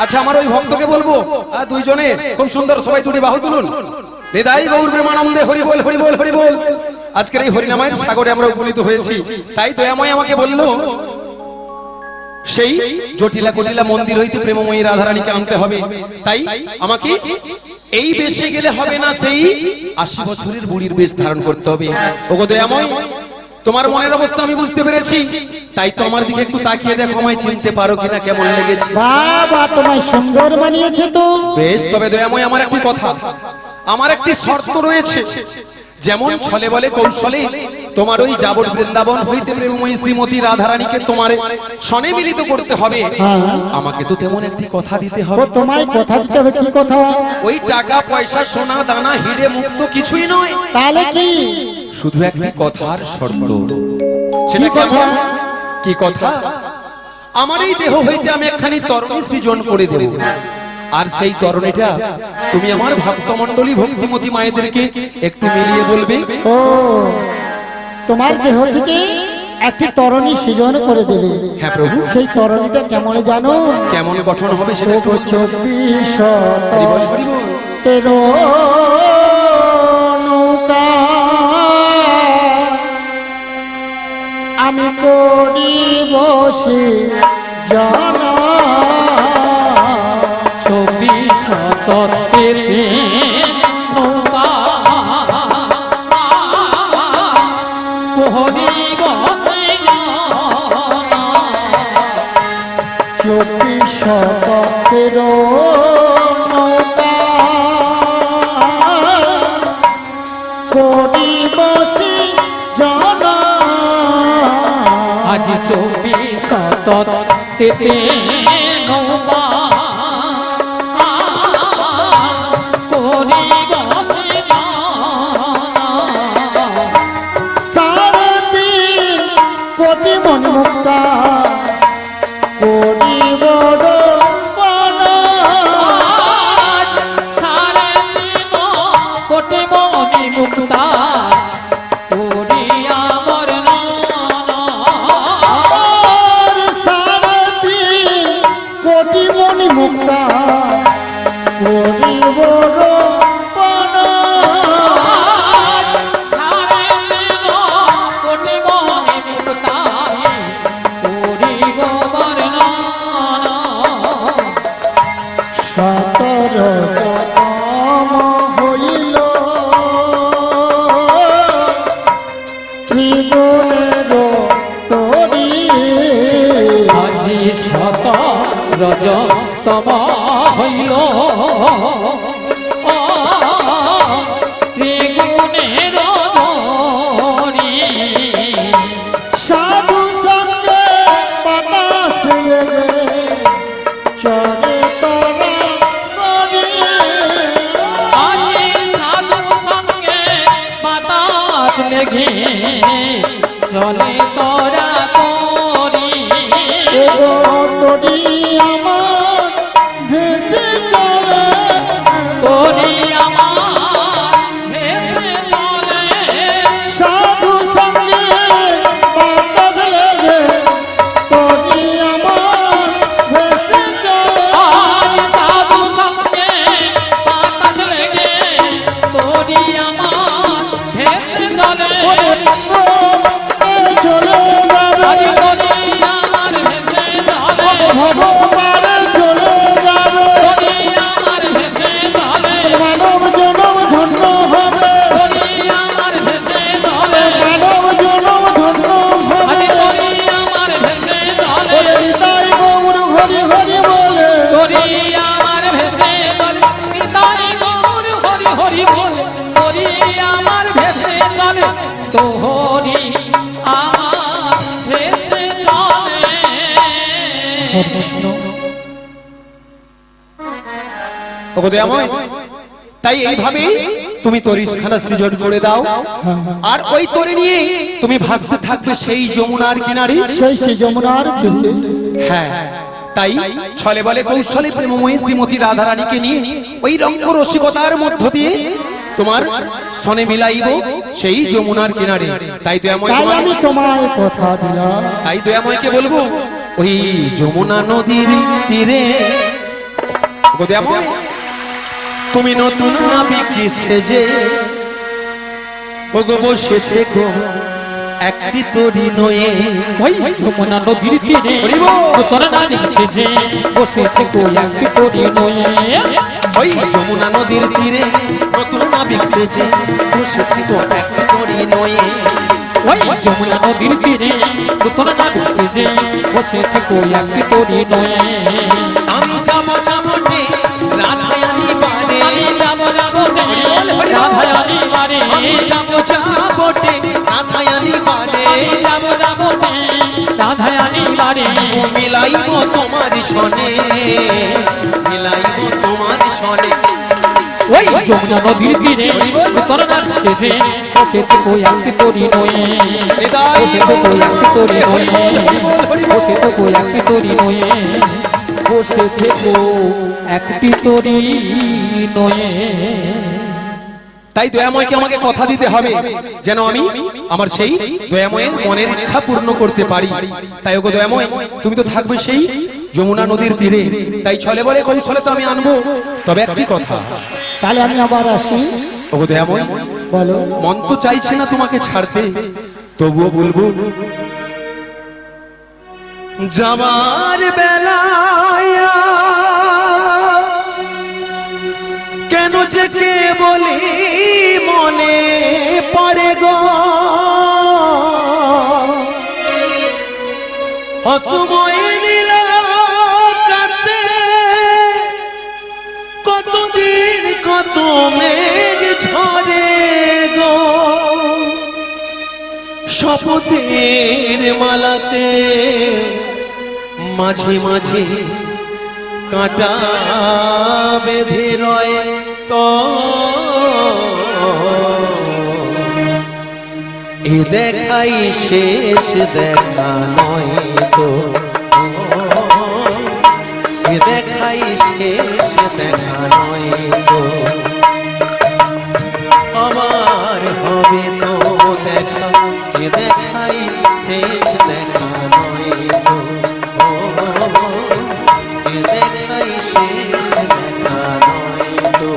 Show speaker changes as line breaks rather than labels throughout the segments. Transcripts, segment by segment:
আচ্ছা আমার ওই ভক্তকে বলবো দুইজনে খুব সুন্দর সবাই দুটি বাহু তুলুন। হৃদয় গৌর প্রেমানন্দে হরি বল হরি বল হরি বল। আজকের এই হরিনামের সাগরে আমরা উপনীত হয়েছি, তাই দয়াময় আমাকে বললো সেই জটিলা কটিলা মন্দির হইতে প্রেমময়ী রাধারানীকে আনতে হবে। তাই আমাকে এই বেশে গেলে হবে না, সেই ৮০ বছরের বুড়ির বেশ ধারণ করতে হবে। ওগো দয়াময়, তোমার মনের অবস্থা আমি বুঝতে পেরেছি, তাই তো আমার দিকে একটু তাকিয়ে দেখো, আমায় চিনতে পারো কিনা, কেমন লেগেছে?
বাবা তোমায় সুন্দর মানিয়েছে তো।
বেশ, তবে দয়াময় আমার একটি কথা, আমার একটি শর্ত রয়েছে। যেমন ছলে বলে কৌশলে তোমার ওই যাবত বৃন্দাবন হইতে প্রেমময়ী শ্রীমতী রাধারানীকে তোমার সনে মিলিত করতে হবে, আমাকে তো তেমন একটি কথা দিতে হবে।
তোমায় কথা দিতে হবে। কি কথা?
ওই টাকা পয়সা সোনা দানা হিরে মুক্ত কিছুই নয়,
তাহলে কি?
শুধু একটি কথার শর্ত। সেটা কেমন? কি কথা? আমার এই দেহ হইতে আমি একখানি তরণী সৃজন করে দেব, আর সেই তরণীটা তুমি আমার ভক্তমণ্ডলী ভক্তিমতী মায়েদেরকে একটু মিলিয়ে বলবে।
ও, তোমার দেহ থেকে একটি তরণী সৃজন করে দেবে।
হ্যাঁ প্রভু।
সেই তরণীটা কেমন জানো?
কেমন গঠন হবে সেটা একটু
24 নৌকা আমি করি বসে জানা
24 নৌকা কোহনি বসে
24 নৌকা করি বসে জানা
আজ 24 নৌকা
মুক্তা করি বড়
সারে কোটি মনি মুক্তা করি আমার
সারতি কোটি মনি মুক্তা করি বড়
রজ তম হইল ত্রিগুণের ধরি
সাধু সঙ্গে বাতাস লেগে চলে তোরা করি
আজি সাধু সঙ্গে বাতাস লেগে চলে তোরা করি
তোরি আমার ভেসে চলে
তোরি আমার ভেসে চলে
সাধু সঙ্গে বাতাস লেগে তোরি আমার ভেসে চলে
সাধু সঙ্গে বাতাস লেগে তোরি আমার ভেসে চলে
চলে যাবে ভগবান চলে যাবে
আমার ভেসে চলে
মানব জনম ধন্য হবে
আমার ভেসে চলে
মানব জনম ধন্য হবে
আমার ভেসে চলে
নিতাই গৌর হরি হরি বলে
তোরি আমার ভেসে চলে নিতাই গৌর হরি হরি বলে তোরি আমার ভেসে চলে তোহরি আমার ভেসে চলে
তাই এইভাবে তুমি তরিখানা সৃজন করে দাও, আর ওই তরি নিয়ে তুমি ভাসতে থাকবে সেই যমুনার কিনারে,
সেই যমুনার তীরে।
হ্যাঁ, তাই ছলে বলে কৌশলে প্রেমময়ী শ্রীমতী রাধারানীকে নিয়ে ওই রঙ্গ রসিকতার মধ্য দিয়ে তোমার সনে মিলাইব সেই যমুনার কিনারে। তাই
আমি তোমায় কথা দিলাম,
তাই দয়াময়কে বলবো ওই যমুনা নদীর তীরে গো দয়াময় তুমি নতুন নাবিক সেজে ওগো বসে থেকো একটি তরি নয়ে
ওই যমুনা নদীর তীরে
হরি বল।
তোর নারী সেজে বসে থেকো একটি তরি নয়ে
ওই যমুনা নদীর তীরে নতুন নাবিক সেজে বসে থেকো একটি তরি নয়ে
ওই যমুনা নদীর তীরে তোর নারী সেজে বসে থেকো একটি তরি নয়ে
আমি যাব যাবতে রাধায়ানি বারে
আমি যাবো যাবো রাধায়ানি বারে
আমি যাব যাবতে রাধায়ানি বারে
আমি যাবো যাবো রাধায়ানি বারে
মিলাইব তোমার সনে মিলাইব তোমার সনে
ওই যমুনা নদীর তীরে তোর নারী সেজে বসে থেকো একটি তরি নয়ে বসে থেকো একটি তরি নয়ে বসে থেকো একটি তরি নয়ে বসে থেকো একটি তরি নয়ে
তাই দয়াময়কে আমাকে কথা দিতে হবে যেন আমি আমার সেই দয়াময়ের মনের ইচ্ছা পূর্ণ করতে পারি। তাই ওগো দয়াময় তুমি তো থাকবে সেই যমুনা নদীর তীরে, তাই ছলে বলে কৌশলে তো আমি আনবো। তবে একটি কথা,
তাহলে আমি আবার আসি।
ওগো দয়াময়
বলো।
মন তো চাইছে না তোমাকে ছাড়তে, তবুও বলবো যাবার বেলায় কেন যে কে বলি মনে পড়ে গো অসময় নীল কাছে কতদিন কত মেঘ ঝরে গো শপথের মালাতে মাঝে মাঝে কাঁটা বেঁধে রয় তো এ দেখাই শেষ দেখা নয় তো এ দেখাই শেষ দেখা নয় তো আমার হবে তো দেখা এ দেখাই শেষ দেখা নয় তো এ দেখাই শেষ দেখা নয় তো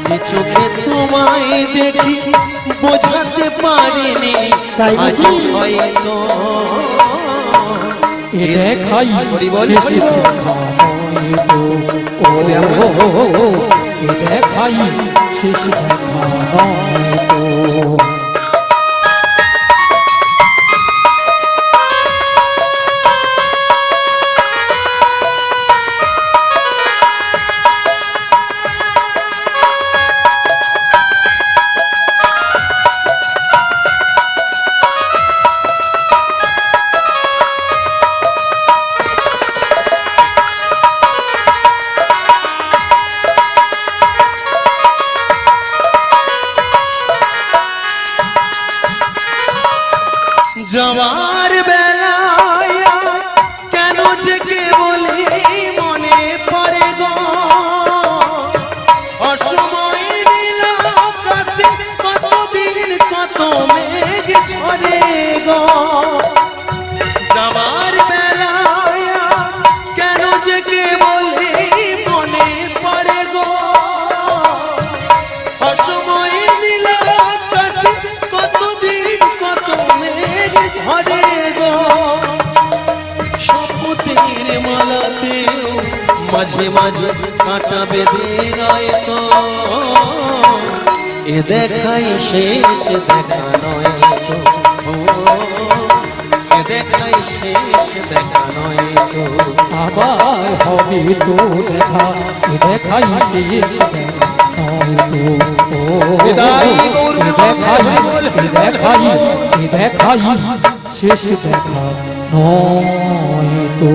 যে চোখে তোমায় দেখি বোঝাতে পারিনি
তাই
আজ
নাকি?
হয়তো
এ দেখাই
হরি বল,
শেষ
হরি বল।
দেখা নয় তো ও এ দেখাই শেষ দেখা নয় তো
যাওয়ার বেলায় কেন যে কে বলে মনে পড়ে গো অসময় নীল আকাশে কতদিন কত মেঘ ঝরে গো যাওয়ার বেলায় কেন যে কে বলে মনে পড়ে গো অসময় নীল আকাশে কতদিন কত মেঘ ঝরে গো শপথের মালাতেও মাঝে মাঝে কাঁটা বেঁধে রয় তো এ দেখাই শেষ দেখা নয় তো এ দেখাই শেষ দেখা নয় তো
আবার হবে তো দেখা এ দেখাই শেষ দেখা নয় তো
হৃদয় গৌর
এ দেখাই এ দেখাই শেষ দেখা নয় তো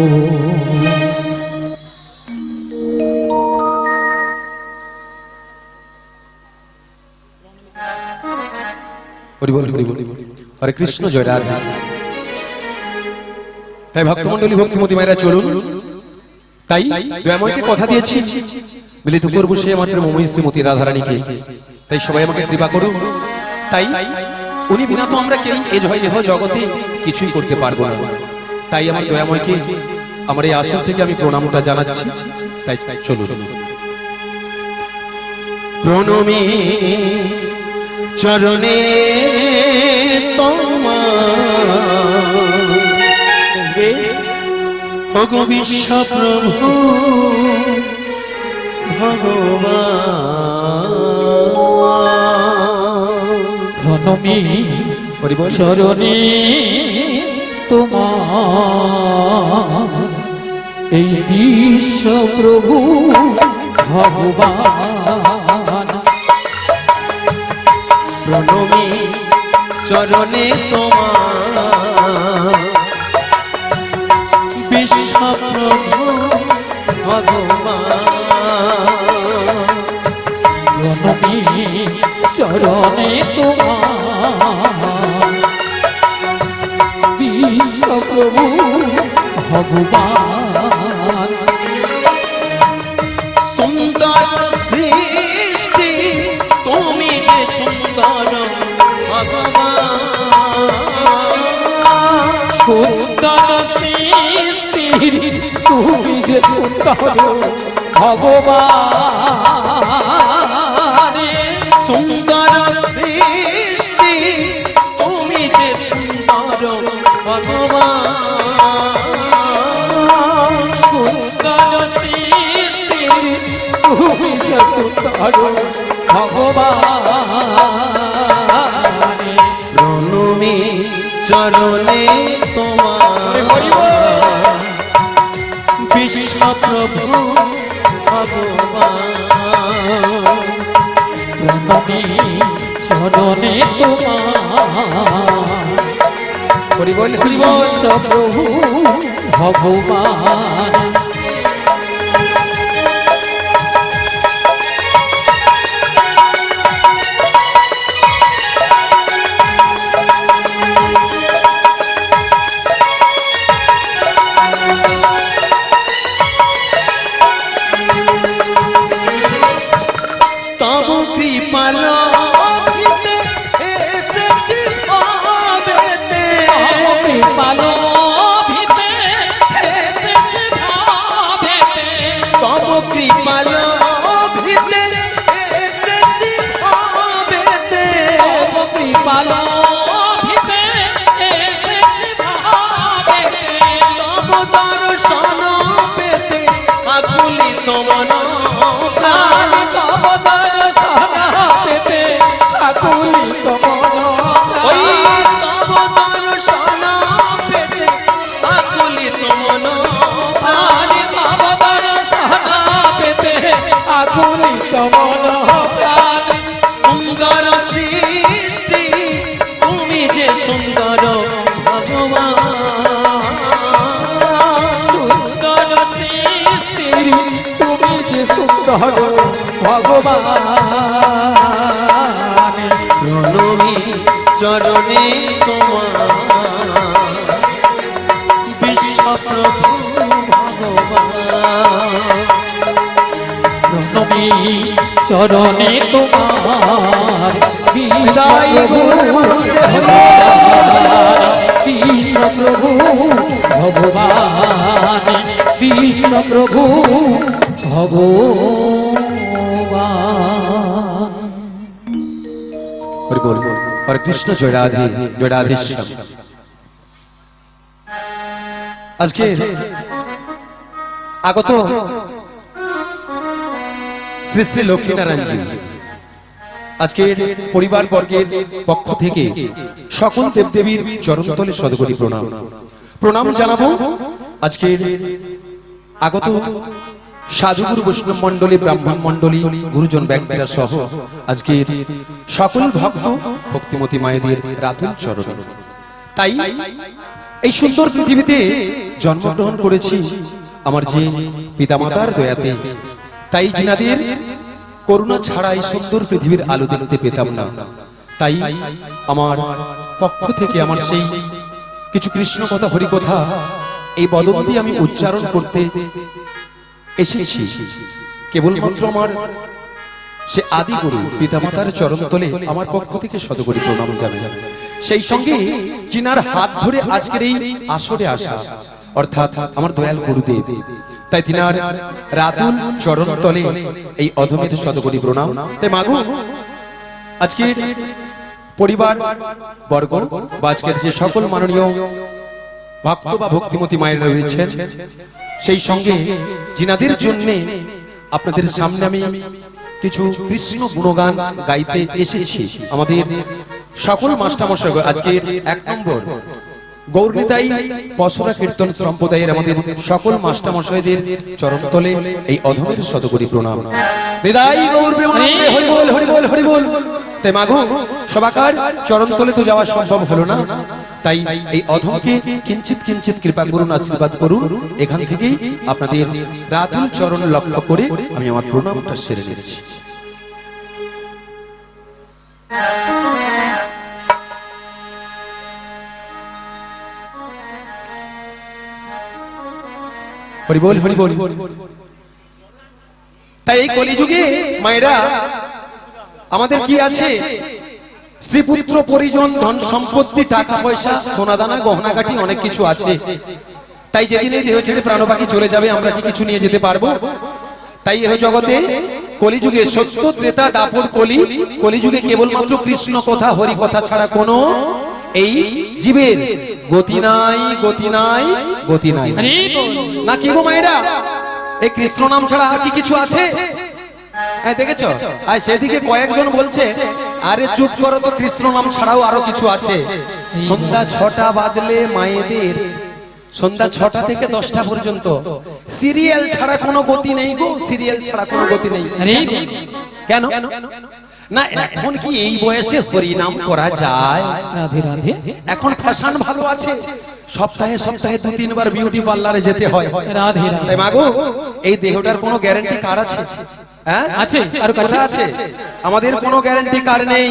হরি বল হরি বল হরে কৃষ্ণ জয় রাধা। তাই ভক্তমণ্ডলী ভক্তিমতী মায়েরা চলুন, তাই দয়াময়কে কথা দিয়েছি মিলিত করবো সে মাত্র মমই শ্রীমতী রাধারানীকে। তাই সবাই আমাকে কৃপা করুন। তাই উনি বিনা তো আমরা কেউ এ জয় দেহ জগতে কিছুই করতে পারবো না। তাই আমার দয়াময়কে আমার এই আসর থেকে আমি প্রণামটা জানাচ্ছি। তাই চলুন। প্রণমী চরণে তোমার ওগো বিশ্বপ্রভু ভগবান।
প্রণমী চরণে তোমার এই বিশ্ব প্রভু ভগবান।
প্রণমী চরণে তোমার বিশ্বপ্রভু ভগবান।
প্রণমী চরণে তোমার বিশ্বপ্রভু ভগবান।
সুন্দর সৃষ্টি তুমি যে সুন্দর ভগবান।
সুন্দর সৃষ্টি তুমি যে সুন্দর ভগবান।
সুন্দর সৃষ্টি তুমি যে সুন্দর ভগবান।
সুন্দর সৃষ্টি তুমি যে সুন্দর ভগবান।
প্রণমী চরণে তোমার বিশ্বপ্রভু ভগবান।
প্রণমী চরণে তোমার
হরিবল হরিবল
বিশ্বপ্রভু ভগবান।
তব কৃপালোকিতে এসেছি ভাবেতে। তব কৃপালোকিতে এসেছি ভাবেতে। তব দর্শন পেতে আকুলিত মন প্রাণ। ওই তব দর্শন পেতে আকুলিত মন প্রাণ। সুন্দর সৃষ্টি তুমি যে সুন্দর ভগবান।
সুন্দর সৃষ্টি তুমি যে সুন্দর ভগবান।
প্রণমী চরণে তোমার বিশ্বপ্রভু ভগবান।
প্রণমী চরণে তোমার বিশ্বপ্রভু ভগবান। বিশ্বপ্রভু ভগবান।
হরি বল হরে কৃষ্ণ জয় রাধে জয় রাধেশ্যাম। আজকে আগত শ্রী শ্রী লক্ষ্মীনারায়ণজি আজকে পরিবার বর্গের পক্ষ থেকে সকল দেবদেবীর চরণতলে সদগরি প্রণাম প্রণাম জানাবো। আজকে আগত সাধুগুরু বৈষ্ণব মন্ডলী, ব্রাহ্মণ মন্ডলী, গুরুজন ব্যক্তিরা সহ আজকে সকল ভক্ত ভক্তিমতী মায়েদের রাতুল চরণে। তাই এই সুন্দর পৃথিবীতে জন্মগ্রহণ করেছি আমার যে পিতামাতার দয়াতে। তাই যিনাদের করুণা ছাড়া এই সুন্দর পৃথিবীর আলো দেখতে পেতাম না। তাই আমার পক্ষ থেকে আমার সেই কিছু কৃষ্ণ কথা, হরি কথা, এই বদন্তি আমি উচ্চারণ করতে এসেছি। কেবলমাত্র আমার সে আদি গুরু পিতামাতার চরণতলে আমার পক্ষ থেকে শতকোটি প্রণাম জানাই। সেই সঙ্গে যিনার হাত ধরে আজকের এই আসরে আসা অর্থাৎ আমার দয়াল গুরুদেব। তাই তিনার রাতুল চরণ তলে এই অধমের শতকোটি প্রণাম। তাই মাগো আজকে পরিবার বর্গ বা আজকের যে সকল মাননীয় ভক্ত বা ভক্তিমতী মায়েরা রয়েছেন, সেই সঙ্গে জিনাদের জন্য আপনাদের সামনে আমি কিছু কৃষ্ণ গুণগান গাইতে এসেছি। আমাদের সকল মাস্টারমশাই আজকের ১ নম্বর গৌরনিতাই পসরা কীর্তন সম্প্রদায়ের আমাদের সকল মাস্টারমশাইদের চরণতলে এই অধমের শতকোটি প্রণাম। নিতাই গৌর প্রেমানন্দে হরি বল হরি বল হরি বল। তাই মাগো সবাকার চরণতলে তো যাওয়া সম্ভব হলো না, তাই এই অধমকে কিঞ্চিত কিঞ্চিত কৃপা করুন, আশীর্বাদ করুন। এখান থেকেই আপনাদের রাতুল চরণ লক্ষ্য করে আমি আমার প্রণামটা সেরে নিচ্ছি। হরি বল হরি বল। তাই এই কলিযুগে মায়েরা আমাদের কি আছে? স্ত্রী পুত্র পরিজন ধন সম্পত্তি টাকা পয়সা সোনা দানা গহনাগাটি অনেক কিছু আছে। তাই যেদিন এই দেহ ছেড়ে প্রাণ পাখি চলে যাবে আমরা কি কিছু নিয়ে যেতে পারবো? তাই এই জগতে কলিযুগে সত্য ত্রেতা দাপর কলিযুগে কেবলমাত্র কৃষ্ণ কথা হরি কথা ছাড়া কোনো এই জীবের গতি নাই গতি নাই গতি নাই। না কি গো মায়েরা, এই কৃষ্ণ নাম ছাড়া আর কি কিছু আছে? হ্যাঁ দেখেছো, আর সেদিকে কয়েকজন বলছে আরে চুপ করো তো, কৃষ্ণ নাম ছাড়াও আরো কিছু আছে। সন্ধ্যা ৬টা বাজলে মায়েদের সন্ধ্যা ৬টা থেকে 10টা পর্যন্ত সিরিয়াল ছাড়া কোনো গতি নেই গো, সিরিয়াল ছাড়া কোনো গতি নেই। কেন না, এখন কি এই বয়সে হরি নাম করা যায়?
রাধে রাধে।
এখন ফ্যাশন ভালো আছে, সপ্তাহে সপ্তাহে ২-৩ বার বিউটি পার্লারে যেতে হয়।
রাধে রাধে।
তাই মাগো এই দেহটার কোনো গ্যারান্টি কার আছে? হ্যাঁ
আছে, আর কাছে
আছে? আমাদের কোনো গ্যারান্টি কার নেই।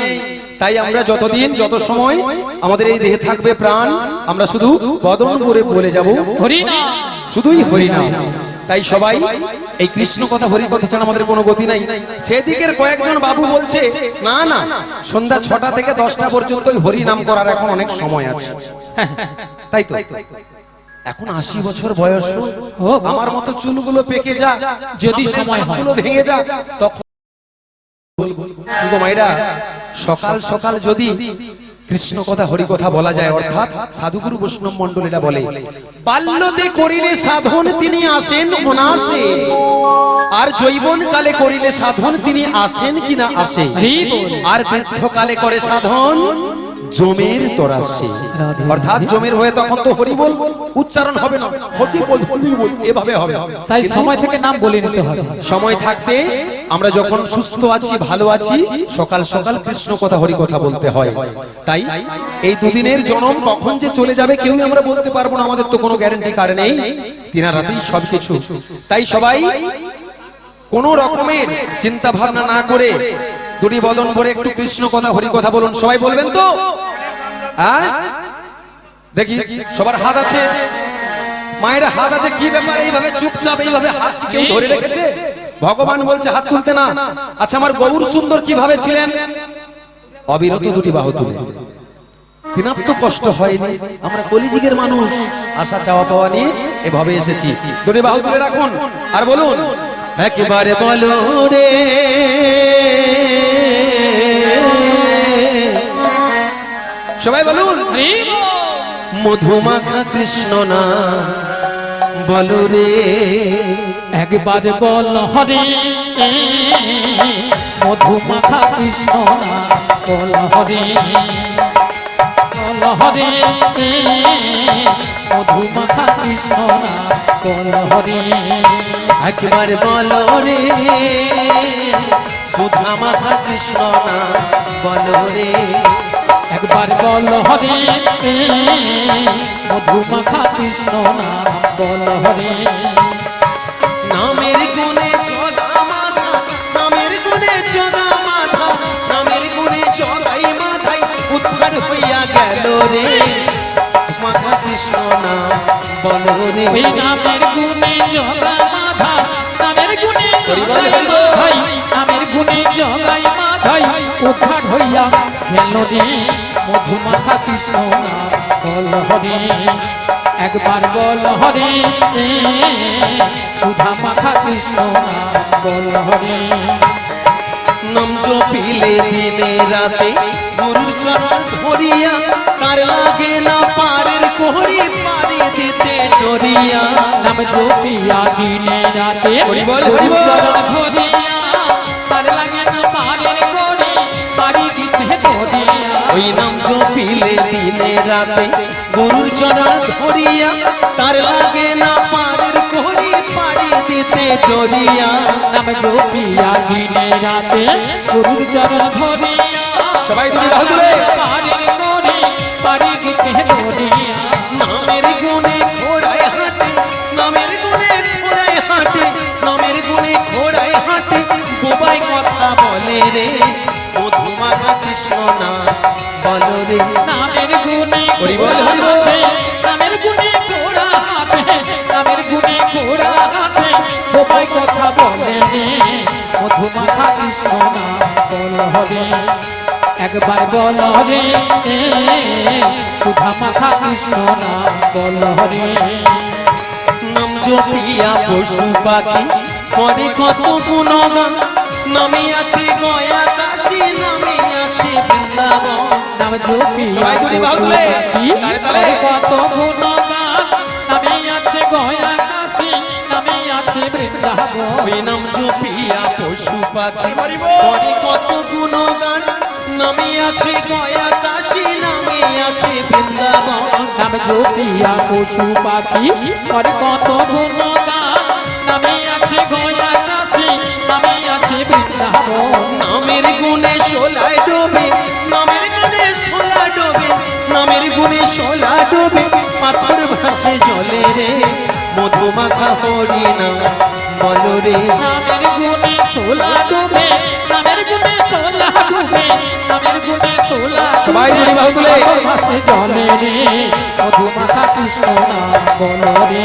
তাই আমরা যতদিন যত সময় আমাদের এই দেহে থাকবে প্রাণ, আমরা শুধু বদন করে বলে যাব
হরি নাম,
শুধুই হরি নাম। তাই সবাই এই কৃষ্ণ কথা হরি কথা ছাড়া আমাদের কোনো গতি নাই। সেদিকের কয়েকজন বাবু বলছে না না, সন্ধ্যা ৬টা থেকে 10টা পর্যন্ত হরি নাম করার এখন অনেক সময় আছে। তাই তো এখন ৮০ বছর বয়স, আমার মতো চুলগুলো পেকে যা,
যদি সময় হয়
ভেঙে যা, তখন বলবো মায়েরা সকাল সকাল যদি কৃষ্ণ কথা হরি কথা বলা যায়, অর্থাৎ সাধুগুরু বৈষ্ণব মন্ডল এটা বলে বাল্যতে করিলে সাধন তিনি আসেন অনাসে, আর যৌবন কালে করিলে সাধন তিনি আসেন কিনা আসে, আর বৃদ্ধ কালে করে সাধন জমের তরাসে। অর্থাৎ জমের হয়ে তখন তো হরি বল উচ্চারণ হবে না, হরি বল এভাবে হবে।
তাই সময় থেকে নাম বলে নিতে হবে।
সময় থাকতে আমরা যখন সুস্থ আছি ভালো আছি সকাল সকাল কৃষ্ণ কথা হরি কথা বলতে হয়। তাই এই দুদিনের জন্ম কখন যে চলে যাবে কেউই আমরা বলতে পারবো না, আমাদের তো কোনো গ্যারান্টি কার নেই। তিনার হাতেই সবকিছু। তাই সবাই কোন রকমের চিন্তা ভাবনা না করে দুটি বদন ভরে একটু কৃষ্ণ কথা হরি কথা বলুন। সবাই বলবেন তো? হ্যাঁ দেখি সবার হাত আছে, মায়ের হাত আছে, কি ব্যাপার এইভাবে চুপচাপ এইভাবে হাত কি কেউ ধরে রেখেছে? ভগবান বলছে হাত তুলতে না। আচ্ছা আমার গৌর সুন্দর কিভাবে ছিলেন? অবিরত দুটি বাহু তুলে। তিনার তো কষ্ট হয়নি, আমরা কলিযুগের মানুষ আশা চাওয়া পাওয়া নিয়ে এভাবে এসেছি। দুটি বাহু তুলে রাখুন আর বলুন একেবারে বলো রে সবাই বলুন মধুমাখা কৃষ্ণ নাম বলো রে,
একবার বল হরি মধুমাখা কৃষ্ণ নাম বল হরি, বল হরি মধুমাখা কৃষ্ণ নাম বল হরি,
একবার বলো রে সুধা মাখা কৃষ্ণ নাম বলো রে,
একবার বল হরি মধুমাখা কৃষ্ণ নাম বল হরি,
নামের গুণে চদা মাথা, নামের গুণে চদা মাথা, নামের গুণে চদাই মাথায় উদ্ধার হইয়া গেল রে, মাথা কৃষ্ণ নাম বলো রে,
ওই নামের গুণে জগা মাথা, নামের গুণে জগাই মাথায়, নামের গুণে জগাই মাথায় উদ্ধার হইয়া গেল রে, মধুমাখা কৃষ্ণ নাম বল হরি। একবার বল হরে সুধা মাখা কৃষ্ণ নাম বল হরে
নাম জপিলে দিনে রাতে গুরুর চরণ ধরিয়া তার লাগে না পারের কোহরি পারি দিতে ডরিয়া
নাম জপিয়া দিনে রাতে
হরি বল, হরি বল।
চরণ ধরিয়া তার লাগে না পারের কোহরি পারি দিতে ডরিয়া
ওই নাম জপিলে দিনে রাতে গুরুর চরণ ধরিয়া তার লাগে না পারের কোহরি পারি দিতে ডরিয়া
নাম জপিয়া দিনে রাতে গুরুর চরণ ধরিয়া
সবাই তুমি বাহু তুলে।
পারের কোহরি পারি দিতে ডরিয়া
নামের গুণে ঘোড়ায় হাঁটে নামের গুণে ঘোড়ায় হাঁটে নামের গুণে ঘোড়ায় হাঁটে বোবাই কথা বলে রে মধুমাখা কৃষ্ণ না বলো রে
নামের গুণে
হরি বল, হরি বল।
নামের গুণে ঘোড়া হাঁটে নামের গুণে ঘোড়া হাঁটে বোবাই কথা বলে রে মধুমাখা কৃষ্ণ নাম বল হরে একবার বল হরে সুধা মাখা কৃষ্ণ নাম বল হরে
নাম জপিয়া পশু পাখি করে কত গুণগান নামে আছে গয়া কাশী নামে আছে বৃন্দাবন
নাম জপিয়া
সবাই তুলি বাহু তুলে। তালে তালে।
কত গুণগান নামে আছে গয়া কাশী নামে আছে বৃন্দাবন
ওই নাম জপিয়া পশু পাখি করে কত গুণগান নামে আছে গয়া কাশী নামে আছে বৃন্দাবন
নাম জপিয়া পশু পাখি আর কত গুণগান নামে আছে গয়া কাশী নামে আছে বৃন্দাবন
নামের গুণে সোলায় ডোবে নামের গুণে সোলা ডোবে নামের গুণে সোলা ডোবে পাথর ভাসে জলে রে মধুমাখা হরি না বলো রে
নামের গুণে সোলা ডুবে নামের গুণে সোলা ডুবে নামের গুণে সোলা
সবাই দুটি বাহু তুলে।
ভাসে জলে রে মধুমাখা কৃষ্ণ নাম বল রে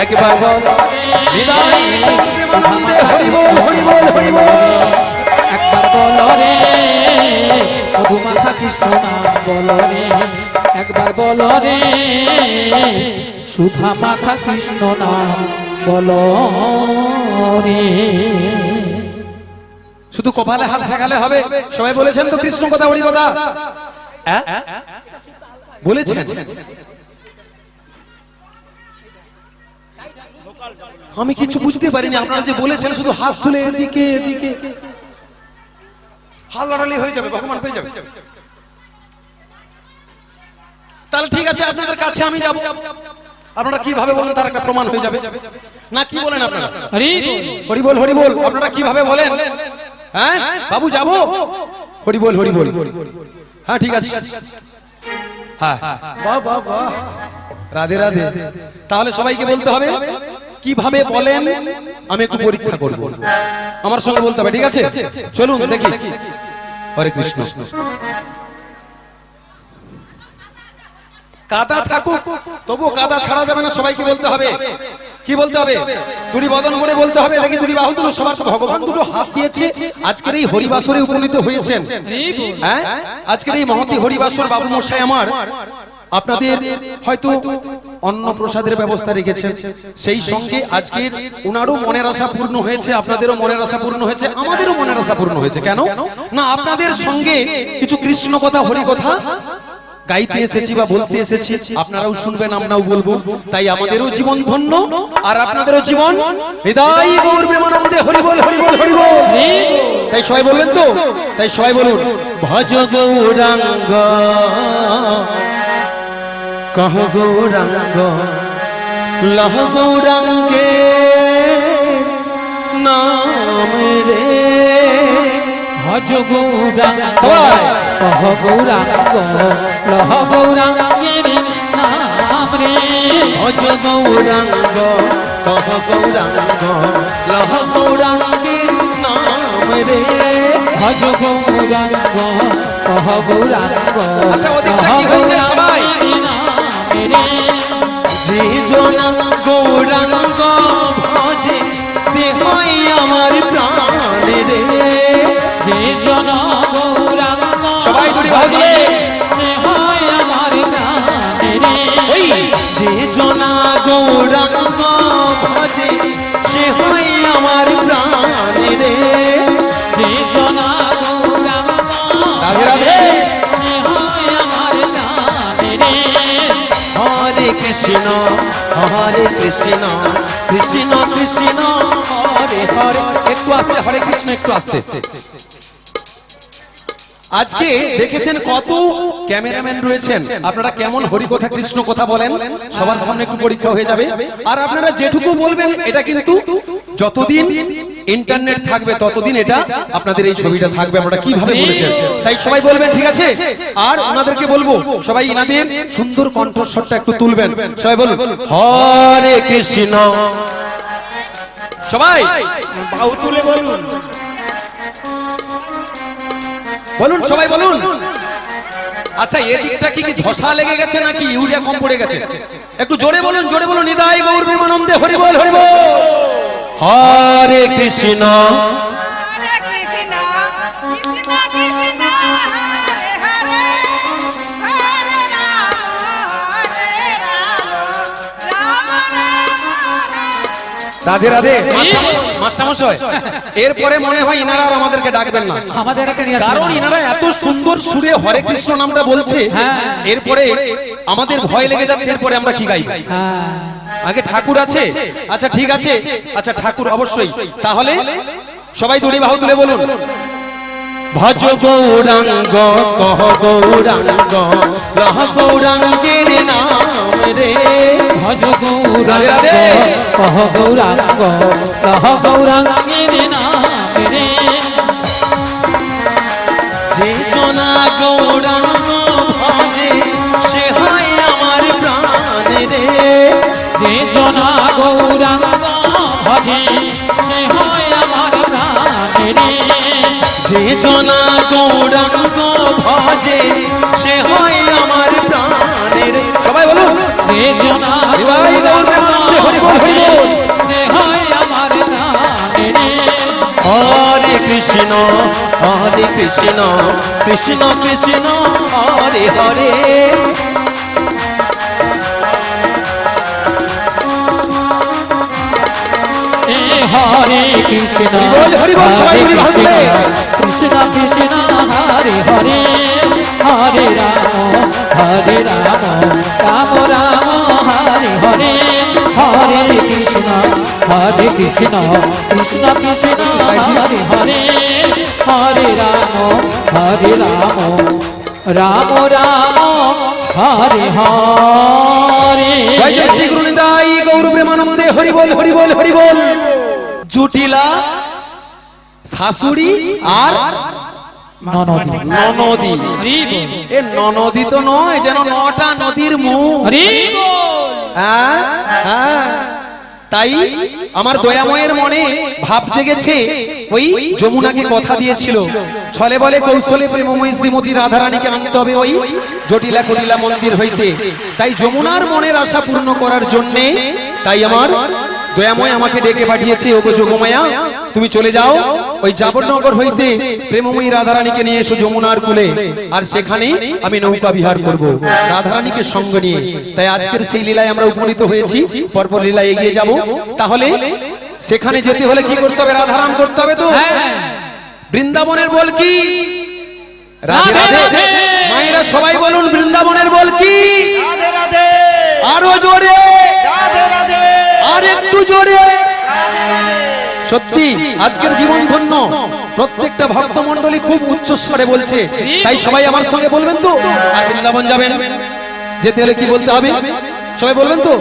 একবার বল হৃদয় প্রেমানন্দে হরি বল হরি বল হরি বল
একবার বল রে মধুমাখা কৃষ্ণ নাম বল রে একবার বল রে সুধা মাখা কৃষ্ণ নাম বল রে
শুধু কপালে হাত ঠেকালে হবে সবাই বলেছেন তো কৃষ্ণ কথা হরি কথা হ্যাঁ? বলেছেন আমি কিছু বুঝতে পারিনি আপনারা যে বলেছেন শুধু হাত তুলে এদিকে এদিকে হাত লড়ালি হয়ে যাবে ভগবান পেয়ে যাবে তাহলে ঠিক আছে আপনাদের কাছে আমি যাব আপনারা কিভাবে বলেন তার একটা প্রমাণ হয়ে যাবে না কি বলেন আপনারা
হরি
হরি বল হরি বল আপনারা কিভাবে বলেন হ্যাঁ বাবু যাবো হরি বল হরি বল হ্যাঁ ঠিক আছে হ্যাঁ বাহ বাহ বাহ রাধে রাধে তাহলে সবাইকে বলতে হবে কিভাবে বলেন আমি একটু পরীক্ষা করব আমার সঙ্গে বলতে হবে ঠিক আছে চলুন দেখি হরে কৃষ্ণ কাদা থাকুক তবু কাদা ছাড়া যাবে না সবাইকে বলতে হবে কি বলতে হবে দুটি বদন করে বলতে হবে দেখি দুটি বাহু দুটো সবার তো ভগবান দুটো হাত দিয়েছে আজকের এই হরিবাসরে উপনীত হয়েছেন হ্যাঁ আজকের এই মহতি হরিবাসর বাবু মশাই আমার আপনাদের হয়তো অন্ন প্রসাদের ব্যবস্থা রেখেছেন সেই সঙ্গে আজকের উনারও মনের আশা পূর্ণ হয়েছে আপনাদেরও মনের আশা পূর্ণ হয়েছে আমাদেরও মনের আশা পূর্ণ হয়েছে কেন না আপনাদের সঙ্গে কিছু কৃষ্ণ কথা হরি কথা গাইতে এসেছি বা বলতে এসেছি আপনারাও শুনবেন আমরাও বলবো তাই আমাদেরও জীবন ধন্য আর আপনাদেরও জীবন হৃদয় গৌর প্রেমানন্দে হরি বল হরি বল হরি বল তাই সবাই বলবেন তো তাই সবাই বলুন ভজ গৌরাঙ্গ কহ গৌরাঙ্গ লহ গৌরাঙ্গে নাম রে
ভজ গৌরাঙ্গ
সবাই।
কহ গৌরাঙ্গ লহ গৌরাঙ্গের নাম রে
ভজ গৌরাঙ্গ কহ গৌরাঙ্গ লহ গৌরাঙ্গের নাম রে
ভজ গৌরাঙ্গ কহ গৌরাঙ্গ
আচ্ছা, ওদিকটা
লহ
কি হচ্ছে সবাই?
গৌরাঙ্গের নাম রে
যে জনা গৌরাঙ্গ ভজে সে হয় আমার প্রাণ রে
যে জন গৌরাঙ্গ
সবাই দুটি বাহু তুলে।
সে হয় আমার প্রাণ রে
ওই যে হরে কৃষ্ণ কৃষ্ণ কৃষ্ণ হরে হরে। একটু আস্তে, হরে কৃষ্ণ একটু আস্তে। আজকে দেখেছেন কত ক্যামেরাম্যান রয়েছেন, আপনারা কেমন হরি কথা কৃষ্ণ কথা বলেন, সবার সামনে একটু পরীক্ষা হয়ে যাবে। আর আপনারা যেটুকু বলবেন এটা কিন্তু যতদিন ইন্টারনেট থাকবে ততদিন এটা আপনাদের এই ছবিটা থাকবে আপনারা কিভাবে বলেছেন, তাই সবাই বলবেন, ঠিক আছে? আর ওনাদেরকে বলবো সবাই ইনাদের সুন্দর কণ্ঠস্বরটা একটু তুলবেন। সবাই বলুন হরে কৃষ্ণ, সবাই
বাউ তুলে বলুন,
বলুন, সবাই বলুন। আচ্ছা, এদিকটা কি ধসা লেগে গেছে নাকি ইউরিয়া কম পড়ে গেছে? একটু জোরে বলুন, জোরে বলুন। নিতাই গৌর প্রেমানন্দে হরি বল হরি বল। হরে কৃষ্ণ
হরে কৃষ্ণ কৃষ্ণ কৃষ্ণ হরে হরে, হরে রাম হরে রাম, রাম রাম।
রাধে রাধে। মাস্টারমশাই, এরপরে মনে হয় ইনারা আর আমাদেরকে ডাকবেন না,
আমাদের এখানে নিয়ে আসুন।
কারণ ইনারা এত সুন্দর সুরে হরে কৃষ্ণ নামটা বলছে, এরপরে আমাদের ভয় লেগে যাচ্ছে এরপরে আমরা কি গাইব।
হ্যাঁ,
আগে ঠাকুর আছে, আচ্ছা ঠিক আছে, আচ্ছা ঠাকুর অবশ্যই, তাহলে সবাই দুটি বাহু তুলে বলুন ভজ গৌরাঙ্গ কহ গৌরাঙ্গ রহ গৌরাঙ্গের নাম রে।
ভজ
রাধে রাধে।
গৌরাঙ্গ কহ গৌরাঙ্গ কহ গৌরাঙ্গের নাম রে।
যে জনা গৌরাঙ্গ ভজে সে হয় আমার প্রাণ রে।
যে জনা গৌরাঙ্গ ভজে সে হয় আমার প্রাণ রে।
যে জনা গৌরাঙ্গ ভজে সে হয় আমার প্রাণের। সবাই বলুন
যে জনা
নিতাই গৌর প্রেমানন্দে হরি বল হরি বল।
সে হয় আমার প্রাণ রে।
হরে কৃষ্ণ হরে কৃষ্ণ কৃষ্ণ কৃষ্ণ হরে হরে।
হরে কৃষ্ণ
হরি বল, সবাই মিলে বাহু তুলে।
কৃষ্ণ কৃষ্ণ হরে হরে, হরে রাম রাম রাম হরে হরে। হরে কৃষ্ণ কৃষ্ণ কৃষ্ণ হরে হরে, হরে রাম রাম রাম হরে হরে।
জয় জয় শ্রী গুরু নিতাই গৌর প্রেমানন্দে হরি বল হরি বল হরি বল। জুটিলা শাশুড়ি আর
ননদী
ননদী।
হরি বল,
এ ননদী তো নয়, যেন নটা নদীর মুখ।
হরি বল।
হ্যাঁ হ্যাঁ, তাই আমার দয়াময়ের মনে ভাব জেগেছে, ওই যমুনাকে কথা দিয়েছিল ছলে বলে কৌশলে প্রেমময়ী শ্রীমতী রাধারানীকে আনতে হবে ওই জটিলা কটিলা মন্দির হইতে। তাই যমুনার মনের আশা পূর্ণ করার জন্যে তাই আমার দয়াময় আমাকে ডেকে পাঠিয়েছে, ওগো যোগমায়া তুমি চলে যাও ওই জাবরনগর হইতে প্রেমময়ী রাধারানীকে নিয়ে এসো যমুনার কূলে, আর সেখানে আমি নৌকা বিহার করব রাধারানীকে সঙ্গে নিয়ে। তাই আজকের সেই লীলায় আমরা উপনীত হয়েছি, পরপর লীলায় এগিয়ে যাব। তাহলে সেখানে যেতে হলে কি করতে হবে? রাধারাম করতে হবে তো। বৃন্দাবনের বল কি? রাধে রাধে। মায়েরা সবাই বলুন বৃন্দাবনের বল কি?
রাধে রাধে,
আরো জোরে,
রাধে রাধে,
আর একটু জোরে। সত্যি আজকের জীবন ধন্য। প্রত্যেকটা ভক্ত মণ্ডলী খুব উচ্চস্বরে বলছে, তাই সবাই আমার সঙ্গে বলবেন তো। আর বৃন্দাবন যাবেন, যেতে হলে কি বলতে হবে? সবাই বলবেন তো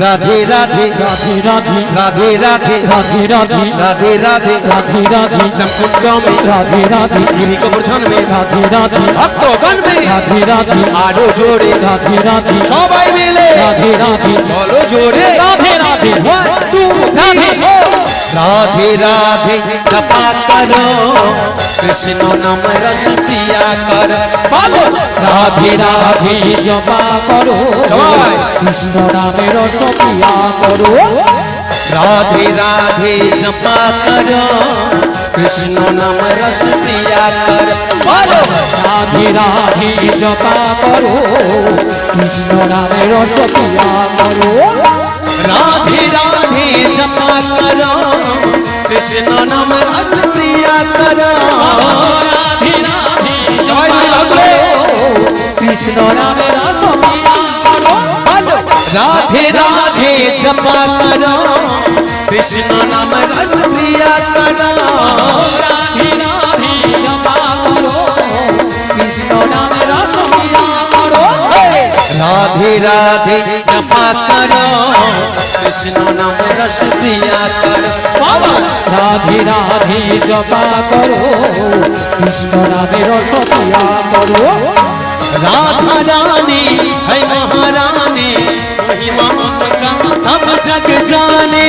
রাধে রাধে
রাধে রাধে
রাধে রাধে
রাধে রাধে
রাধে রাধে
রাধে রাধে
संकुंड में
রাধে রাধে
गिरी गोवर्धन में
রাধে রাধে
भक्तगण में
রাধে রাধে
आरो जोड़े
রাধে রাধে
সবাই মিলে
রাধে রাধে
বলো জোরে
রাধে রাধে
1 2 3 राधे राधे जपा करो कृष्ण नाम रस पिया कर बोलो
রাধে রাধে জপা করো
সবাই।
কৃষ্ণ নামের রস পিয়া করো।
राधे राधे जपा करो कृष्ण नाम रस पिया कर बोलो
রাধে রাধে জপা করো কৃষ্ণ নামের রস পিয়া করো।
राधे राधे जपा करो कृष्ण नाम रस पिया करो
রাধে রাধে
জয় শ্রী রাধে।
কৃষ্ণ নামের রস পিয়া করো।
बोलो राधे राधे जपा करो कृष्ण नाम रस पिया करो
राधे राधे जपा करो कृष्ण नाम रस पिया करो
राधे राधे जपा करो कृष्ण नाम रस पिया करो
राधे राधे जपा करो कृष्ण नाम रस पिया करो
राधा रानी है महारानी महिमा उनका सब जग जाने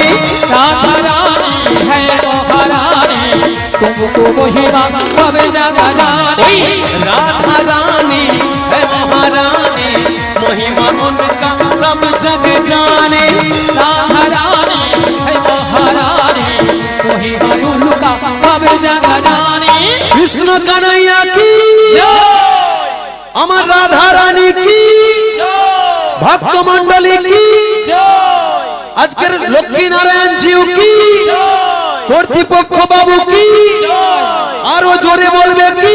राधा रानी है महारानी तुमको महिमा सब जगह जाने
राधा रानी है महारानी महिमा उनका सब जग जाने
राधा रानी है महारानी महिमा उनका सब जगह जाने
कृष्ण कन्हैया की अमर राधा रानी की भक्त मंडली की আজকের লক্ষ্মী নারায়ণ জিউ কি কর্তৃপক্ষ বাবু কি আরো জোরে বলবে কি